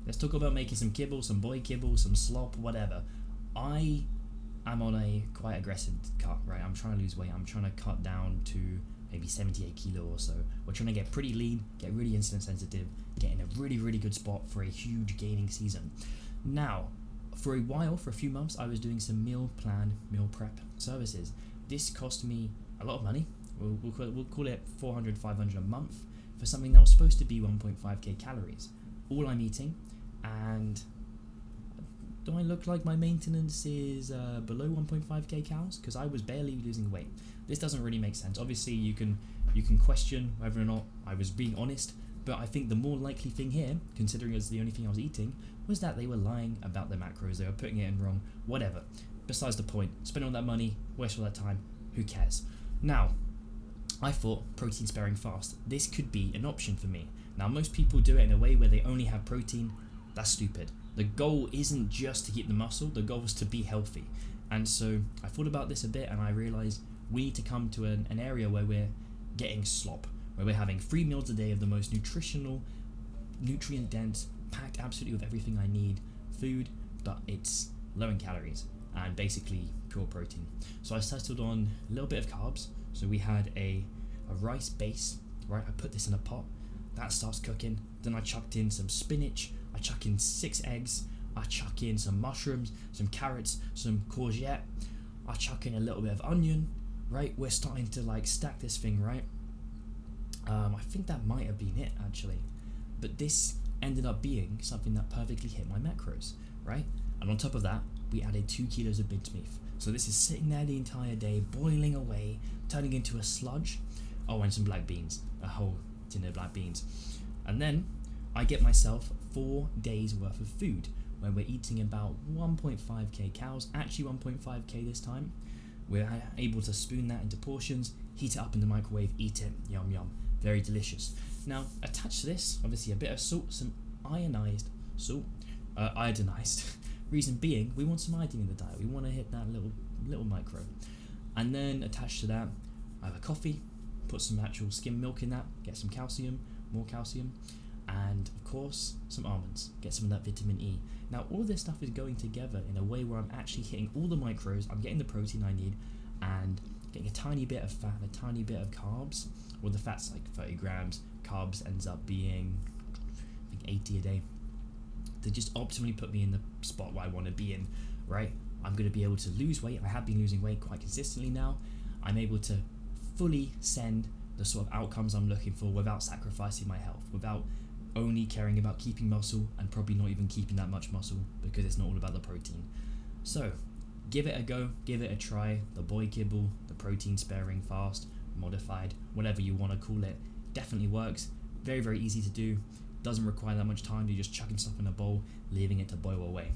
Let's talk about making some kibble, some boy kibble, some slop, whatever. I am on a quite aggressive cut, right? I'm trying to lose weight. I'm trying to cut down to maybe 78 kilo or so. We're trying to get pretty lean, get really insulin sensitive, get in a really, really good spot for a huge gaining season. Now, for a while, for a few months, I was doing some meal plan, meal prep services. This cost me a lot of money. We'll call it 400, 500 a month for something that was supposed to be 1.5k calories. All I'm eating, and do I look like my maintenance is below 1.5k calories? Because I was barely losing weight. This doesn't really make sense. Obviously, you can question whether or not I was being honest, but I think the more likely thing here, considering it's the only thing I was eating, was that they were lying about their macros. They were putting it in wrong. Whatever. Besides the point. Spending all that money, waste all that time. Who cares? Now, I thought protein sparing fast. This could be an option for me. Now, most people do it in a way where they only have protein. That's stupid. The goal isn't just to keep the muscle. The goal is to be healthy. And so I thought about this a bit, and I realized we need to come to an area where we're getting slop, where we're having 3 meals a day of the most nutritional, nutrient dense, packed absolutely with everything I need food, but it's low in calories and basically pure protein. So I settled on a little bit of carbs. So we had a rice base, right? I put this in a pot, that starts cooking. Then I chucked in some spinach, I chuck in 6 eggs, I chuck in some mushrooms, some carrots, some courgette, I chuck in a little bit of onion, right? We're starting to like stack this thing, right? I think that might have been it actually, but this ended up being something that perfectly hit my macros, right? And on top of that, we added 2 kilos of mince meat. So this is sitting there the entire day, boiling away, turning into a sludge. Oh, and some black beans, a whole tin of black beans. And then I get myself 4 days worth of food, where we're eating about 1.5k calories, actually 1.5k this time. We're able to spoon that into portions, heat it up in the microwave, eat it, yum yum, very delicious. Now, attached to this, obviously a bit of salt, some iodinized salt, iodinized. Reason being, we want some iodine in the diet. We want to hit that little micro. And then attached to that, I have a coffee, put some actual skim milk in that, get some calcium, more calcium, and of course, some almonds, get some of that vitamin E. Now, all of this stuff is going together in a way where I'm actually hitting all the macros, I'm getting the protein I need, and getting a tiny bit of fat and a tiny bit of carbs. Well, the fat's like 30 grams, carbs ends up being, I think, 80 a day. They just optimally put me in the spot where I want to be in, right? I'm going to be able to lose weight. I have been losing weight quite consistently now. I'm able to fully send the sort of outcomes I'm looking for without sacrificing my health, without only caring about keeping muscle and probably not even keeping that much muscle because it's not all about the protein. So give it a go, give it a try. The boy kibble, the protein sparing fast, modified, whatever you want to call it, definitely works. Very, very easy to do. Doesn't require that much time. You're just chucking stuff in a bowl, leaving it to boil away.